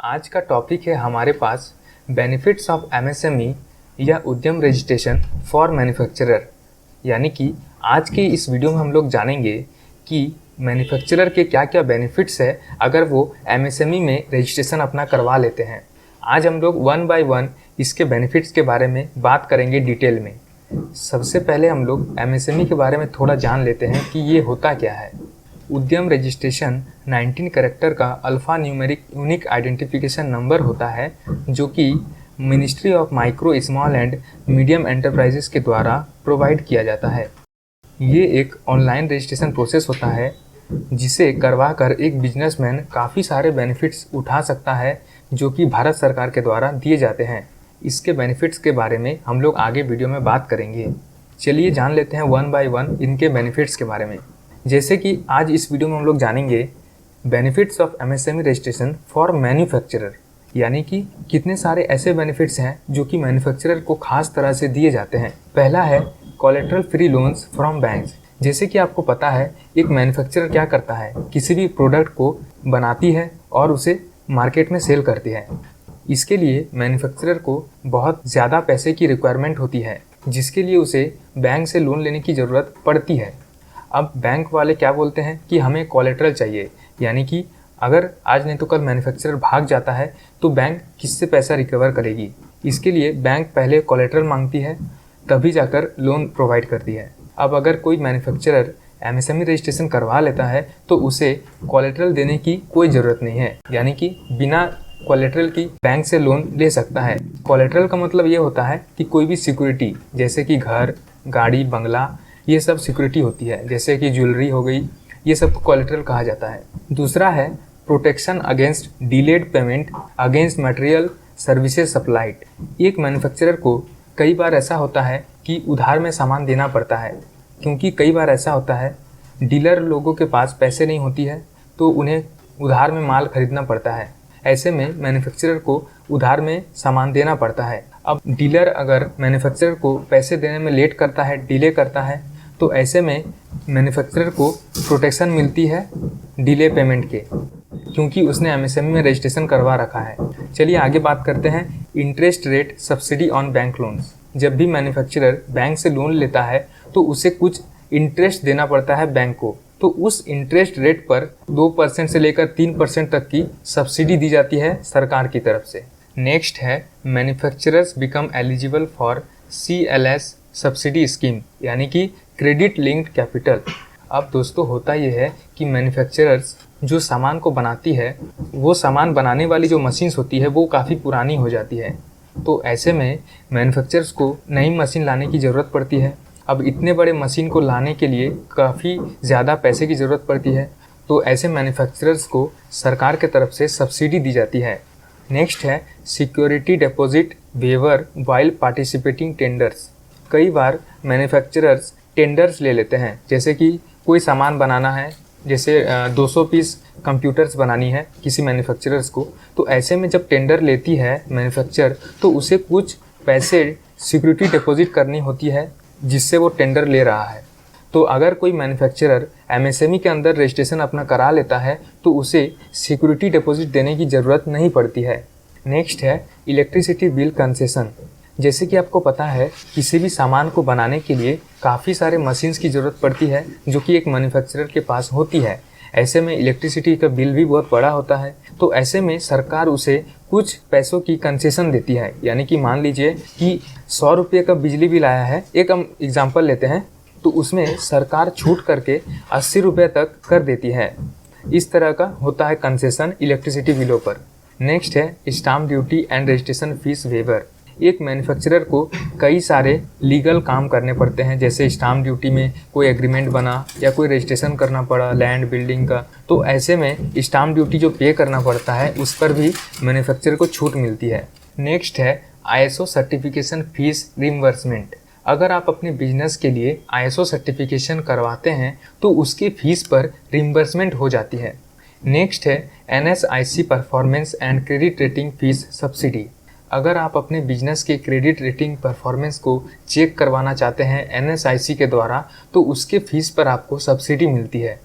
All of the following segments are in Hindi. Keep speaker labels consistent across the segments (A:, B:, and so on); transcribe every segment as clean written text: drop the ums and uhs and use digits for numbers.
A: आज का टॉपिक है हमारे पास बेनिफिट्स ऑफ एमएसएमई या उद्यम रजिस्ट्रेशन फॉर मैन्युफैक्चरर। यानी कि आज की इस वीडियो में हम लोग जानेंगे कि मैन्युफैक्चरर के क्या क्या बेनिफिट्स है अगर वो एमएसएमई में रजिस्ट्रेशन अपना करवा लेते हैं। आज हम लोग वन बाय वन इसके बेनिफिट्स के बारे में बात करेंगे डिटेल में। सबसे पहले हम लोग एमएसएमई के बारे में थोड़ा जान लेते हैं कि ये होता क्या है। उद्यम रजिस्ट्रेशन 19 कैरेक्टर का alpha numeric unique identification number होता है जो कि ministry of micro small and medium enterprises के द्वारा प्रोवाइड किया जाता है। ये एक ऑनलाइन रजिस्ट्रेशन प्रोसेस होता है जिसे करवा कर एक बिजनेसमैन काफ़ी सारे बेनिफिट्स उठा सकता है जो कि भारत सरकार के द्वारा दिए जाते हैं। इसके बेनिफिट्स के बारे में हम लोग आगे वीडियो में बात करेंगे। चलिए जान लेते हैं वन बाय वन इनके बेनिफिट्स के बारे में। जैसे कि आज इस वीडियो में हम लोग जानेंगे benefits of MSME registration for manufacturer, यानी कि कितने सारे ऐसे बेनिफिट्स हैं जो कि मैन्युफैक्चरर को खास तरह से दिए जाते हैं। पहला है collateral free loans from banks. जैसे कि आपको पता है एक मैन्युफैक्चरर क्या करता है, किसी भी प्रोडक्ट को बनाती है और उसे मार्केट में सेल करती है। इसके लिए मैन्युफैक्चरर को बहुत ज़्यादा पैसे की रिक्वायरमेंट होती है जिसके लिए उसे बैंक से लोन लेने की ज़रूरत पड़ती है। अब बैंक वाले क्या बोलते हैं कि हमें कोलेटरल चाहिए, यानी कि अगर आज नहीं तो कल मैन्युफैक्चरर भाग जाता है तो बैंक किससे पैसा रिकवर करेगी। इसके लिए बैंक पहले कोलेटरल मांगती है तभी जाकर लोन प्रोवाइड करती है। अब अगर कोई मैन्युफैक्चरर एमएसएमई रजिस्ट्रेशन करवा लेता है तो उसे कोलेटरल देने की कोई ज़रूरत नहीं है, यानी कि बिना कोलेटरल की बैंक से लोन ले सकता है। कोलेटरल का मतलब ये होता है कि कोई भी सिक्योरिटी जैसे कि घर, गाड़ी, बंगला, ये सब सिक्योरिटी होती है, जैसे कि ज्वेलरी हो गई, ये सब को कोलेटरल कहा जाता है। दूसरा है protection against delayed payment against material services supplied. एक मैन्युफैक्चरर को कई बार ऐसा होता है कि उधार में सामान देना पड़ता है, क्योंकि कई बार ऐसा होता है डीलर लोगों के पास पैसे नहीं होती है तो उन्हें उधार में माल खरीदना पड़ता है। ऐसे में मैन्युफैक्चरर को उधार में सामान देना पड़ता है। अब डीलर अगर मैन्युफैक्चरर को पैसे देने में लेट करता है, डिले करता है, तो ऐसे में मैन्युफैक्चरर को प्रोटेक्शन मिलती है डिले पेमेंट के, क्योंकि उसने एमएसएमई में रजिस्ट्रेशन करवा रखा है। चलिए आगे बात करते हैं interest rate subsidy on bank loans. जब भी मैन्युफैक्चरर बैंक से लोन लेता है तो उसे कुछ इंटरेस्ट देना पड़ता है बैंक को, तो उस इंटरेस्ट रेट पर 2% से लेकर 3% तक की सब्सिडी दी जाती है सरकार की तरफ से। नेक्स्ट है manufacturers become eligible for CLS subsidy scheme, यानी कि क्रेडिट लिंक्ड कैपिटल। अब दोस्तों होता ये है कि मैन्युफैक्चरर्स जो सामान को बनाती है वो सामान बनाने वाली जो मशीन्स होती है वो काफ़ी पुरानी हो जाती है, तो ऐसे में मैन्युफैक्चरर्स को नई मशीन लाने की ज़रूरत पड़ती है। अब इतने बड़े मशीन को लाने के लिए काफ़ी ज़्यादा पैसे की ज़रूरत पड़ती है, तो ऐसे मैन्युफैक्चरर्स को सरकार के तरफ से सब्सिडी दी जाती है। नेक्स्ट है security deposit waiver while participating tenders. कई बार मैन्युफैक्चरर्स टेंडर्स ले लेते हैं, जैसे कि कोई सामान बनाना है, जैसे 200 पीस कंप्यूटर्स बनानी है किसी मैन्युफैक्चरर्स को, तो ऐसे में जब टेंडर लेती है मैन्युफैक्चरर तो उसे कुछ पैसे सिक्योरिटी डिपॉजिट करनी होती है जिससे वो टेंडर ले रहा है। तो अगर कोई मैन्युफैक्चरर एमएसएमई के अंदर रजिस्ट्रेशन अपना करा लेता है तो उसे सिक्योरिटी डिपॉजिट देने की ज़रूरत नहीं पड़ती है। नेक्स्ट है इलेक्ट्रिसिटी बिल कंसेशन। जैसे कि आपको पता है किसी भी सामान को बनाने के लिए काफ़ी सारे मशीन्स की ज़रूरत पड़ती है जो कि एक मैन्युफैक्चरर के पास होती है। ऐसे में इलेक्ट्रिसिटी का बिल भी बहुत बड़ा होता है, तो ऐसे में सरकार उसे कुछ पैसों की कंसेशन देती है। यानी कि मान लीजिए कि 100 रुपये का बिजली बिल आया है, एक हम एग्जांपल लेते हैं, तो उसमें सरकार छूट करके 80 रुपये तक कर देती है। इस तरह का होता है कंसेशन इलेक्ट्रिसिटी बिलों पर। नेक्स्ट है stamp duty and registration fees waiver. एक मैन्युफैक्चरर को कई सारे लीगल काम करने पड़ते हैं, जैसे स्टाम्प ड्यूटी में कोई एग्रीमेंट बना या कोई रजिस्ट्रेशन करना पड़ा लैंड बिल्डिंग का, तो ऐसे में स्टाम्प ड्यूटी जो पे करना पड़ता है उस पर भी मैन्युफैक्चरर को छूट मिलती है। नेक्स्ट है ISO सर्टिफिकेशन फीस रिम्बर्समेंट। अगर आप अपने बिजनेस के लिए ISO सर्टिफिकेशन करवाते हैं तो उसकी फ़ीस पर रिम्बर्समेंट हो जाती है। नेक्स्ट है NSIC performance and credit rating fees subsidy. अगर आप अपने बिजनेस के क्रेडिट रेटिंग परफॉर्मेंस को चेक करवाना चाहते हैं NSIC के द्वारा तो उसके फीस पर आपको सब्सिडी मिलती है।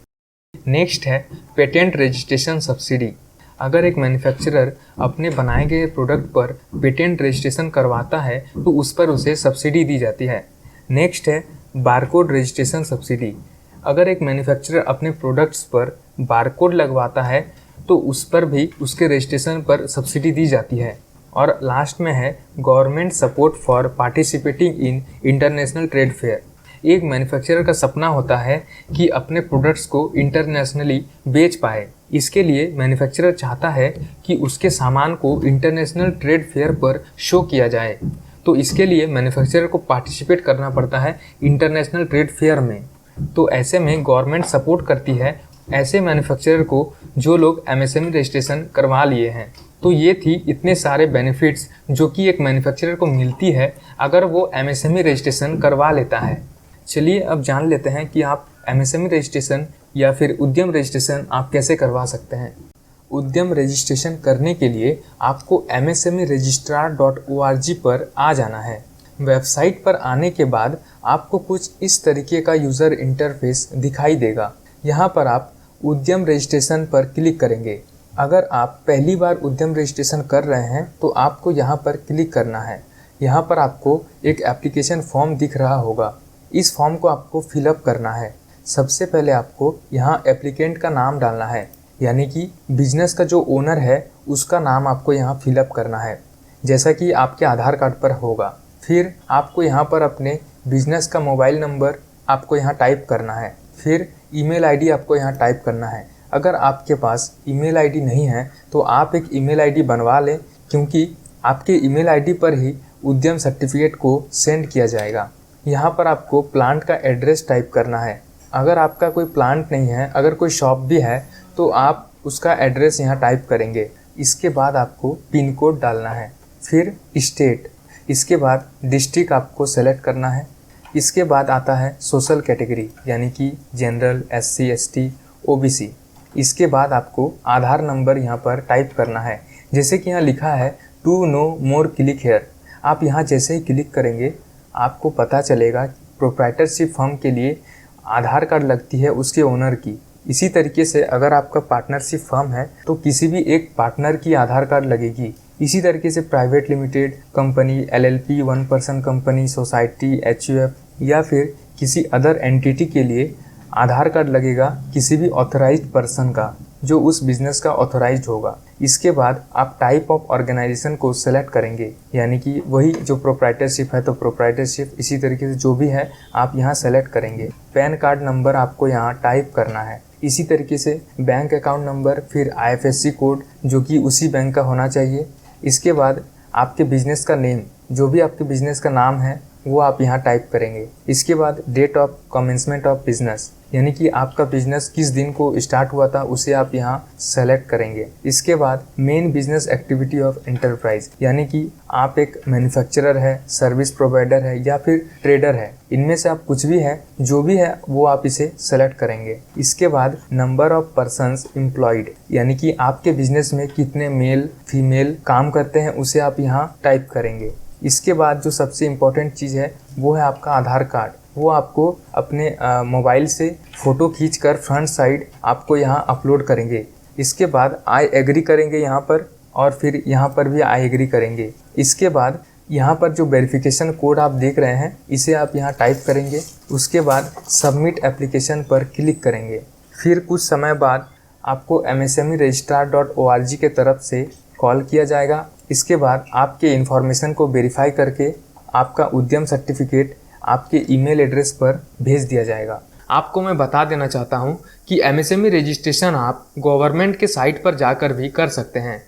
A: नेक्स्ट है पेटेंट रजिस्ट्रेशन सब्सिडी। अगर एक मैन्युफैक्चरर अपने बनाए गए प्रोडक्ट पर पेटेंट रजिस्ट्रेशन करवाता है तो उस पर उसे सब्सिडी दी जाती है। नेक्स्ट है बारकोड रजिस्ट्रेशन सब्सिडी। अगर एक मैन्युफैक्चरर अपने प्रोडक्ट्स पर बारकोड लगवाता है तो उस पर भी उसके रजिस्ट्रेशन पर सब्सिडी दी जाती है। और लास्ट में है government support for participating in international trade fair. एक मैन्युफैक्चरर का सपना होता है कि अपने प्रोडक्ट्स को इंटरनेशनली बेच पाए। इसके लिए मैन्युफैक्चरर चाहता है कि उसके सामान को इंटरनेशनल ट्रेड फेयर पर शो किया जाए। तो इसके लिए मैन्युफैक्चरर को पार्टिसिपेट करना पड़ता है इंटरनेशनल ट्रेड फेयर में। तो ऐसे में गवर्नमेंट सपोर्ट करती है ऐसे मैन्युफैक्चरर को जो लोग एमएसएमई रजिस्ट्रेशन करवा लिए हैं। तो ये थी इतने सारे बेनिफिट्स जो कि एक मैन्युफैक्चरर को मिलती है अगर वो एमएसएमई रजिस्ट्रेशन करवा लेता है। चलिए अब जान लेते हैं कि आप एमएसएमई रजिस्ट्रेशन या फिर उद्यम रजिस्ट्रेशन आप कैसे करवा सकते हैं। उद्यम रजिस्ट्रेशन करने के लिए आपको msmeregistrar.org पर आ जाना है। वेबसाइट पर आने के बाद आपको कुछ इस तरीके का यूज़र इंटरफेस दिखाई देगा। यहाँ पर आप उद्यम रजिस्ट्रेशन पर क्लिक करेंगे। अगर आप पहली बार उद्यम रजिस्ट्रेशन कर रहे हैं तो आपको यहाँ पर क्लिक करना है। यहाँ पर आपको एक एप्लीकेशन फॉर्म दिख रहा होगा। इस फॉर्म को आपको फिलअप करना है। सबसे पहले आपको यहाँ एप्लीकेंट का नाम डालना है, यानी कि बिजनेस का जो ओनर है उसका नाम आपको यहाँ फिलअप करना है, जैसा कि आपके आधार कार्ड पर होगा। फिर आपको यहाँ पर अपने बिजनेस का मोबाइल नंबर आपको यहाँ टाइप करना है। फिर ईमेल आईडी आपको यहाँ टाइप करना है। अगर आपके पास ईमेल आईडी नहीं है तो आप एक ईमेल आईडी बनवा लें, क्योंकि आपके ईमेल आईडी पर ही उद्यम सर्टिफिकेट को सेंड किया जाएगा। यहाँ पर आपको प्लांट का एड्रेस टाइप करना है। अगर आपका कोई प्लांट नहीं है, अगर कोई शॉप भी है तो आप उसका एड्रेस यहाँ टाइप करेंगे। इसके बाद आपको पिन कोड डालना है, फिर स्टेट, इसके बाद डिस्ट्रिक्ट आपको सेलेक्ट करना है। इसके बाद आता है सोशल कैटेगरी, यानी कि जनरल, SC, ST, OBC। इसके बाद आपको आधार नंबर यहाँ पर टाइप करना है। जैसे कि यहाँ लिखा है to know more click here. आप यहाँ जैसे ही क्लिक करेंगे आपको पता चलेगा प्रोप्राइटरशिप फर्म के लिए आधार कार्ड लगती है उसके ओनर की। इसी तरीके से अगर आपका पार्टनरशिप फर्म है तो किसी भी एक पार्टनर की आधार कार्ड लगेगी। इसी तरीके से private limited company, LLP, 1 person company, society, HUF या फिर किसी अदर एंटिटी के लिए आधार कार्ड लगेगा किसी भी ऑथराइज्ड पर्सन का, जो उस बिजनेस का ऑथराइज्ड होगा। इसके बाद आप टाइप ऑफ ऑर्गेनाइजेशन को सेलेक्ट करेंगे, यानी कि वही जो प्रोप्राइटरशिप है तो प्रोप्राइटरशिप, इसी तरीके से जो भी है आप यहाँ सेलेक्ट करेंगे। पैन कार्ड नंबर आपको यहाँ टाइप करना है। इसी तरीके से बैंक अकाउंट नंबर, फिर IFSC कोड जो कि उसी बैंक का होना चाहिए। इसके बाद आपके बिजनेस का नेम, जो भी आपके बिजनेस का नाम है वो आप यहाँ टाइप करेंगे। इसके बाद date of commencement of business, यानी कि आपका बिजनेस किस दिन को स्टार्ट हुआ था उसे आप यहाँ सेलेक्ट करेंगे। इसके बाद main business activity of enterprise, यानी कि आप एक मैन्युफैक्चरर है, सर्विस प्रोवाइडर है या फिर ट्रेडर है, इनमें से आप कुछ भी है, जो भी है वो आप इसे सेलेक्ट करेंगे। इसके बाद नंबर ऑफ पर्सन्स एम्प्लॉयड, यानी कि आपके बिजनेस में कितने मेल फीमेल काम करते हैं उसे आप यहाँ टाइप करेंगे। इसके बाद जो सबसे इम्पोर्टेंट चीज़ है वो है आपका आधार कार्ड। वो आपको अपने मोबाइल से फ़ोटो खींचकर फ्रंट साइड आपको यहाँ अपलोड करेंगे। इसके बाद आई एग्री करेंगे यहाँ पर, और फिर यहाँ पर भी आई एग्री करेंगे। इसके बाद यहाँ पर जो वेरिफिकेशन कोड आप देख रहे हैं इसे आप यहाँ टाइप करेंगे। उसके बाद सबमिट एप्लीकेशन पर क्लिक करेंगे। फिर कुछ समय बाद आपको msmeregistrar.org के तरफ से कॉल किया जाएगा। इसके बाद आपके इन्फॉर्मेशन को वेरीफाई करके आपका उद्यम सर्टिफिकेट आपके ईमेल एड्रेस पर भेज दिया जाएगा। आपको मैं बता देना चाहता हूं कि MSME रजिस्ट्रेशन आप गवर्नमेंट के साइट पर जाकर भी कर सकते हैं,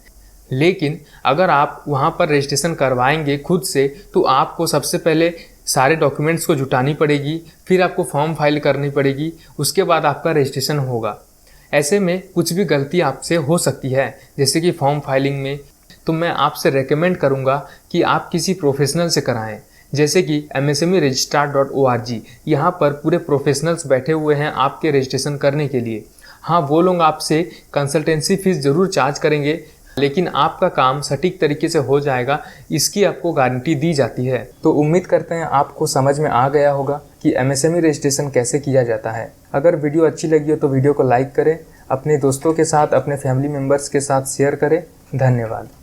A: लेकिन अगर आप वहां पर रजिस्ट्रेशन करवाएंगे खुद से तो आपको सबसे पहले सारे डॉक्यूमेंट्स को जुटानी पड़ेगी, फिर आपको फॉर्म फाइल करनी पड़ेगी, उसके बाद आपका रजिस्ट्रेशन होगा। ऐसे में कुछ भी गलती आपसे हो सकती है, जैसे कि फॉर्म फाइलिंग में। तो मैं आपसे रेकमेंड करूंगा कि आप किसी प्रोफेशनल से कराएं, जैसे कि msmeregistrar.org। यहाँ पर पूरे प्रोफेशनल्स बैठे हुए हैं आपके रजिस्ट्रेशन करने के लिए। हाँ, वो लोग आपसे कंसल्टेंसी फीस ज़रूर चार्ज करेंगे, लेकिन आपका काम सटीक तरीके से हो जाएगा, इसकी आपको गारंटी दी जाती है। तो उम्मीद करते हैं आपको समझ में आ गया होगा कि MSME रजिस्ट्रेशन कैसे किया जाता है। अगर वीडियो अच्छी लगी हो तो वीडियो को लाइक करें, अपने दोस्तों के साथ, अपने फैमिली मेम्बर्स के साथ शेयर करें। धन्यवाद।